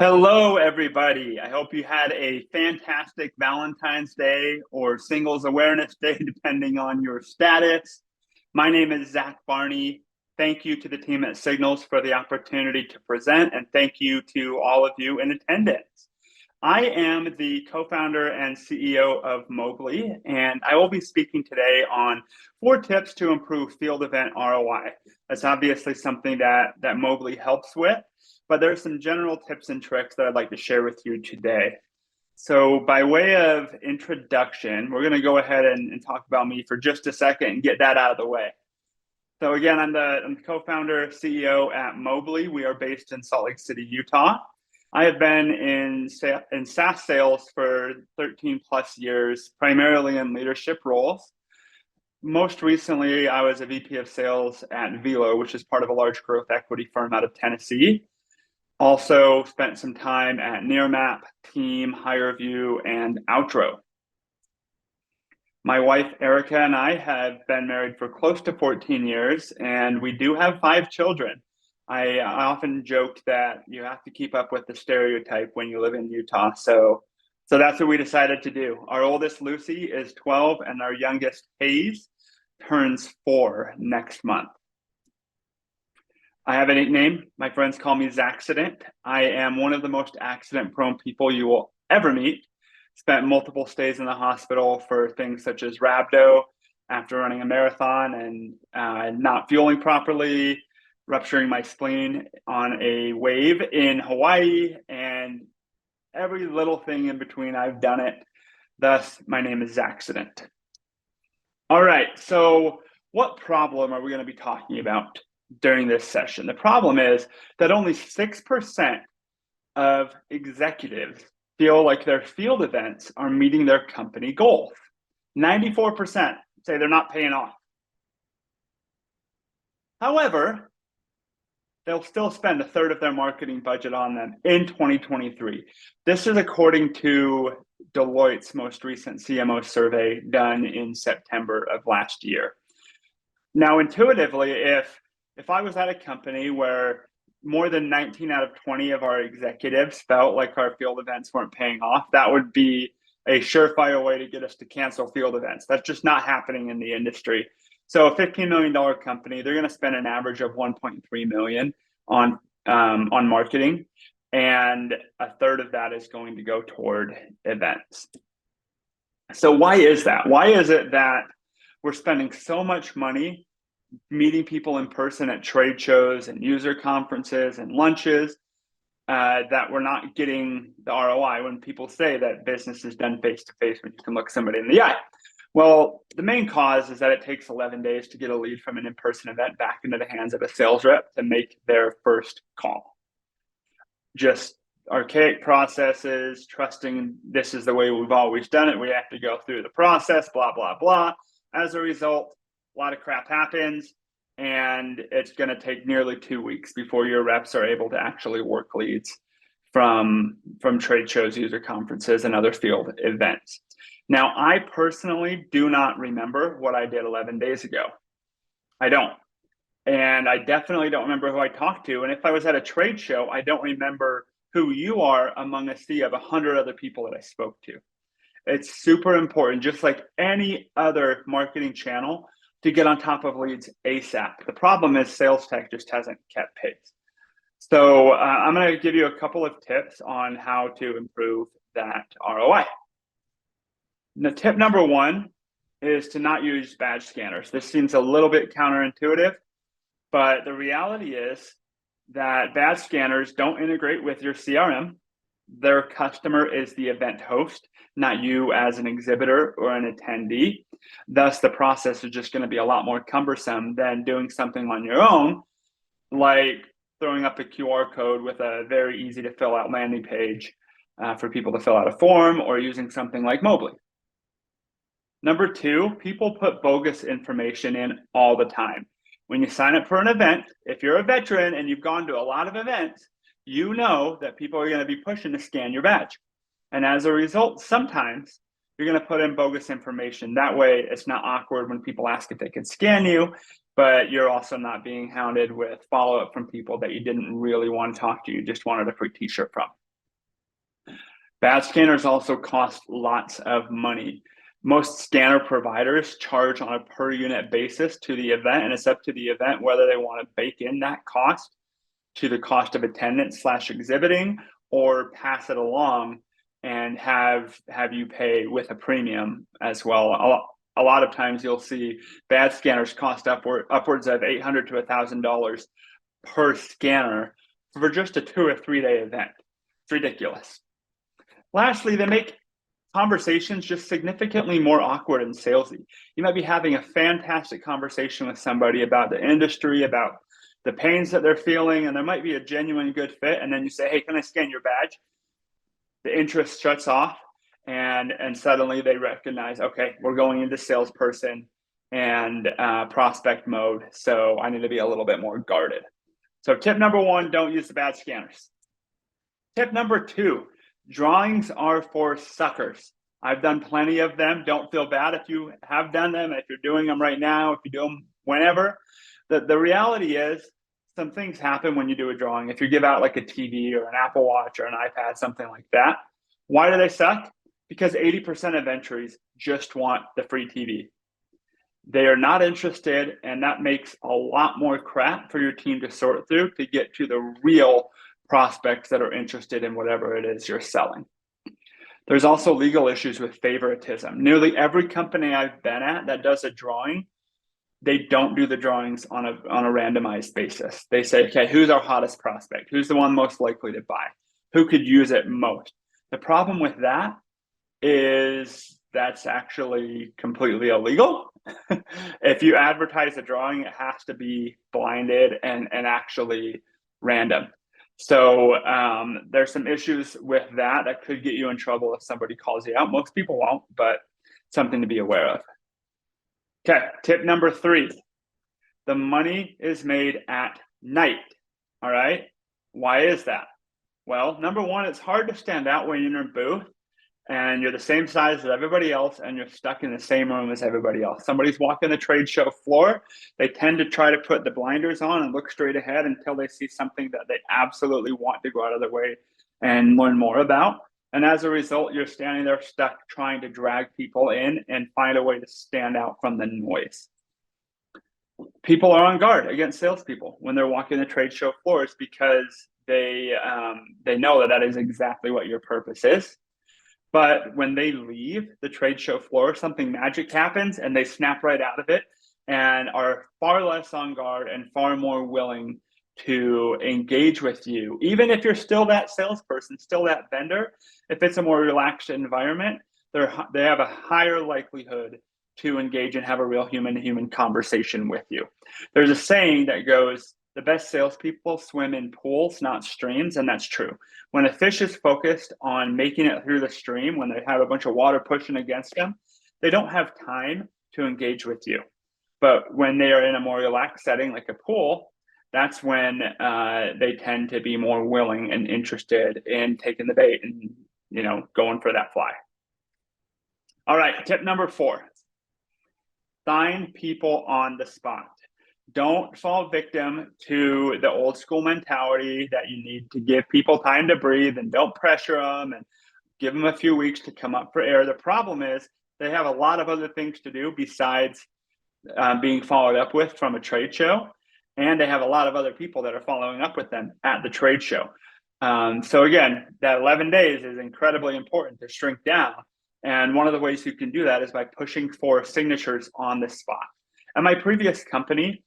Hello, everybody. I hope you had a fantastic Valentine's Day or Singles Awareness Day, depending on your status. My name is Zach Barney. Thank you to the team at Signals for the opportunity to present, and thank you to all of you in attendance. I am the co-founder and CEO of Mobley, and I will be speaking today on 4 tips to improve field event ROI. That's obviously something that Mobley helps with, but there are some general tips and tricks that I'd like to share with you today. So by way of introduction, we're going to go ahead and talk about me for just a second and get that out of the way. So again, I'm the co-founder, CEO at Mobley. We are based in Salt Lake City, Utah. I have been in SaaS sales for 13 plus years, primarily in leadership roles. Most recently, I was a VP of sales at Velo, which is part of a large growth equity firm out of Tennessee. Also spent some time at Nearmap, Team, HireVue, and Outro. My wife, Erica, and I have been married for close to 14 years, and we do have 5 children. I often joke that you have to keep up with the stereotype when you live in Utah. So that's what we decided to do. Our oldest, Lucy, is 12, and our youngest, Hayes, turns 4 next month. I have a nickname. My friends call me Zaccident. I am one of the most accident-prone people you will ever meet. Spent multiple stays in the hospital for things such as rhabdo after running a marathon and not fueling properly, rupturing my spleen on a wave in Hawaii, and every little thing in between, I've done it. Thus, my name is Zaccident. All right, so what problem are we going to be talking about during this session? The problem is that only 6% of executives feel like their field events are meeting their company goals. 94% say they're not paying off. However, they'll still spend a third of their marketing budget on them in 2023. This is according to Deloitte's most recent CMO survey done in September of last year. Now, intuitively, if I was at a company where more than 19 out of 20 of our executives felt like our field events weren't paying off, that would be a surefire way to get us to cancel field events. That's just not happening in the industry. So a $15 million company, they're going to spend an average of $1.3 million on marketing, and a third of that is going to go toward events. So why is that? Why is it that we're spending so much money meeting people in person at trade shows and user conferences and lunches that we're not getting the ROI when people say that business is done face-to-face when you can look somebody in the eye? Well, the main cause is that it takes 11 days to get a lead from an in-person event back into the hands of a sales rep to make their first call. Just archaic processes, trusting this is the way we've always done it. We have to go through the process, blah, blah, blah. As a result, a lot of crap happens, and it's going to take nearly 2 weeks before your reps are able to actually work leads from trade shows, user conferences, and other field events. Now, I personally do not remember what I did 11 days ago. I don't. And I definitely don't remember who I talked to. And if I was at a trade show, I don't remember who you are among a sea of 100 other people that I spoke to. It's super important, just like any other marketing channel, to get on top of leads ASAP. The problem is sales tech just hasn't kept pace. So I'm going to give you a couple of tips on how to improve that ROI. Now, tip number 1 is to not use badge scanners. This seems a little bit counterintuitive, but the reality is that badge scanners don't integrate with your CRM. Their customer is the event host, not you as an exhibitor or an attendee. Thus, the process is just going to be a lot more cumbersome than doing something on your own, like throwing up a QR code with a very easy to fill out landing page for people to fill out a form, or using something like Mobley. Number 2, people put bogus information in all the time. When you sign up for an event, if you're a veteran and you've gone to a lot of events, you know that people are going to be pushing to scan your badge. And as a result, sometimes you're going to put in bogus information. That way, it's not awkward when people ask if they can scan you, but you're also not being hounded with follow-up from people that you didn't really want to talk to. You just wanted a free t-shirt from. Bad scanners also cost lots of money. Most scanner providers charge on a per unit basis to the event, and it's up to the event whether they want to bake in that cost to the cost of attendance / exhibiting, or pass it along and have you pay with a premium as well. A lot of times you'll see bad scanners cost upwards of $800 to $1,000 per scanner for just a 2 or 3 day event. It's ridiculous. Lastly, they make conversations just significantly more awkward and salesy. You might be having a fantastic conversation with somebody about the industry, about the pains that they're feeling, and there might be a genuine good fit. And then you say, hey, can I scan your badge? The interest shuts off, and suddenly they recognize, okay, we're going into salesperson and prospect mode. So I need to be a little bit more guarded. So tip number 1, don't use the bad scanners. Tip number 2, drawings are for suckers. I've done plenty of them. Don't feel bad if you have done them, if you're doing them right now, if you do them whenever. The reality is some things happen when you do a drawing. If you give out like a TV or an Apple Watch or an iPad, something like that. Why do they suck? Because 80% of entries just want the free TV. They are not interested, and that makes a lot more crap for your team to sort through to get to the real prospects that are interested in whatever it is you're selling. There's also legal issues with favoritism. Nearly every company I've been at that does a drawing, they don't do the drawings on a randomized basis. They say, okay, who's our hottest prospect? Who's the one most likely to buy? Who could use it most? The problem with that is that's actually completely illegal. If you advertise a drawing, it has to be blinded and actually random. So there's some issues with that could get you in trouble if somebody calls you out. Most people won't, but something to be aware of. Okay, tip number 3, the money is made at night. All right, why is that? Well, number 1, it's hard to stand out when you're in a booth and you're the same size as everybody else and you're stuck in the same room as everybody else. Somebody's walking the trade show floor, they tend to try to put the blinders on and look straight ahead until they see something that they absolutely want to go out of their way and learn more about. And as a result, you're standing there stuck trying to drag people in and find a way to stand out from the noise. People are on guard against salespeople when they're walking the trade show floors because they know that is exactly what your purpose is. But when they leave the trade show floor, something magic happens and they snap right out of it and are far less on guard and far more willing to engage with you. Even if you're still that salesperson, still that vendor, if it's a more relaxed environment, they have a higher likelihood to engage and have a real human-to-human conversation with you. There's a saying that goes, the best salespeople swim in pools, not streams, and that's true. When a fish is focused on making it through the stream, when they have a bunch of water pushing against them, they don't have time to engage with you. But when they are in a more relaxed setting like a pool, that's when they tend to be more willing and interested in taking the bait and going for that fly. All right, tip number 4, sign people on the spot. Don't fall victim to the old school mentality that you need to give people time to breathe and don't pressure them and give them a few weeks to come up for air. The problem is they have a lot of other things to do besides being followed up with from a trade show. And they have a lot of other people that are following up with them at the trade show. So again, that 11 days is incredibly important to shrink down. And one of the ways you can do that is by pushing for signatures on the spot. At my previous company,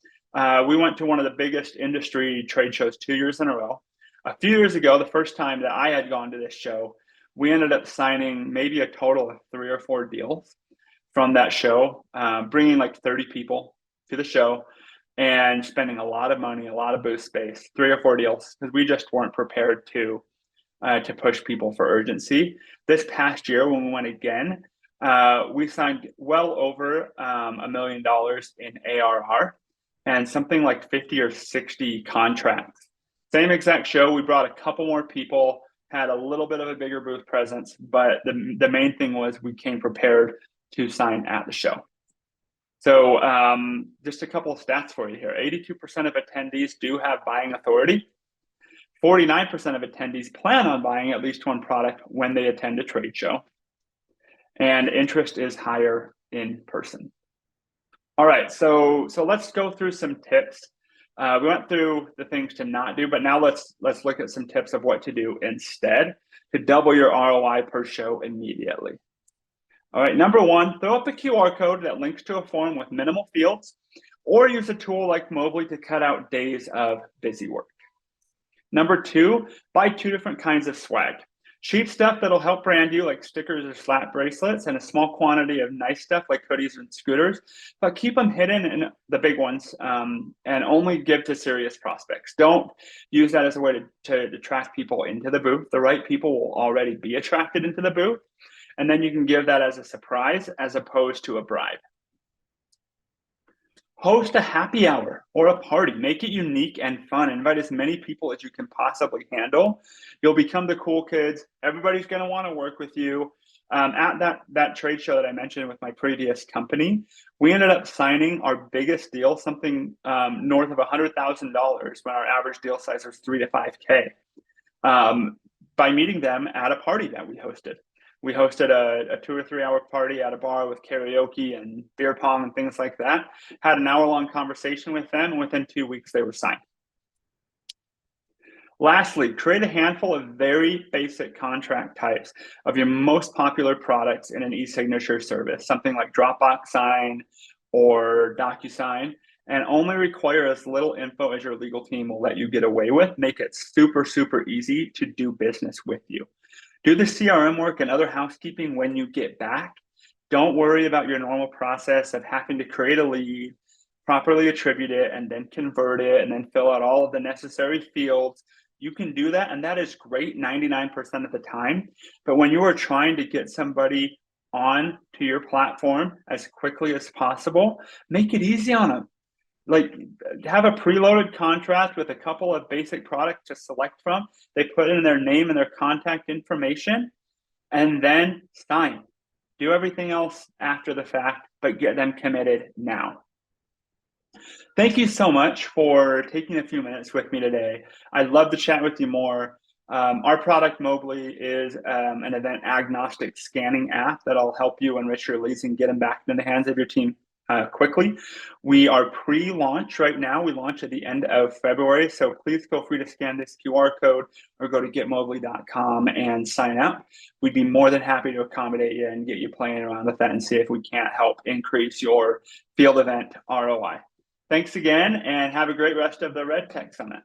we went to one of the biggest industry trade shows 2 years in a row. A few years ago, the first time that I had gone to this show, we ended up signing maybe a total of 3 or 4 deals from that show, bringing like 30 people to the show and spending a lot of money, a lot of booth space, 3 or 4 deals, because we just weren't prepared to push people for urgency. This past year, when we went again, we signed well over $1 million in ARR and something like 50 or 60 contracts. Same exact show. We brought a couple more people, had a little bit of a bigger booth presence, but the main thing was we came prepared to sign at the show. So just a couple of stats for you here. 82% of attendees do have buying authority. 49% of attendees plan on buying at least one product when they attend a trade show. And interest is higher in person. All right, so let's go through some tips. We went through the things to not do, but now let's look at some tips of what to do instead to double your ROI per show immediately. All right, number one, throw up a QR code that links to a form with minimal fields, or use a tool like Mobley to cut out days of busy work. Number two, buy 2 different kinds of swag. Cheap stuff that'll help brand you, like stickers or slap bracelets, and a small quantity of nice stuff like hoodies and scooters, but keep them hidden in the big ones, and only give to serious prospects. Don't use that as a way to attract people into the booth. The right people will already be attracted into the booth, and then you can give that as a surprise as opposed to a bribe. Host a happy hour or a party. Make it unique and fun. Invite as many people as you can possibly handle. You'll become the cool kids. Everybody's going to want to work with you. At that trade show that I mentioned with my previous company, we ended up signing our biggest deal, something north of $100,000 when our average deal size was $3 to $5K, by meeting them at a party that we hosted. We hosted a 2 or 3 hour party at a bar with karaoke and beer pong and things like that. Had an hour-long conversation with them, and within 2 weeks, they were signed. Lastly, create a handful of very basic contract types of your most popular products in an e-signature service, something like Dropbox Sign or DocuSign, and only require as little info as your legal team will let you get away with. Make it super, super easy to do business with you. Do the CRM work and other housekeeping when you get back. Don't worry about your normal process of having to create a lead, properly attribute it, and then convert it, and then fill out all of the necessary fields. You can do that, and that is great 99% of the time. But when you are trying to get somebody on to your platform as quickly as possible, make it easy on them. Like, have a preloaded contract with a couple of basic products to select from. They put in their name and their contact information, and then sign. Do everything else after the fact, but get them committed now. Thank you so much for taking a few minutes with me today. I'd love to chat with you more. Our product, Mobley, is an event agnostic scanning app that'll help you enrich your leads and get them back in the hands of your team quickly. We are pre-launch right now. We launch at the end of February, so please feel free to scan this QR code or go to getmobley.com and sign up. We'd be more than happy to accommodate you and get you playing around with that and see if we can't help increase your field event ROI. Thanks again, and have a great rest of the Rev Tech Summit.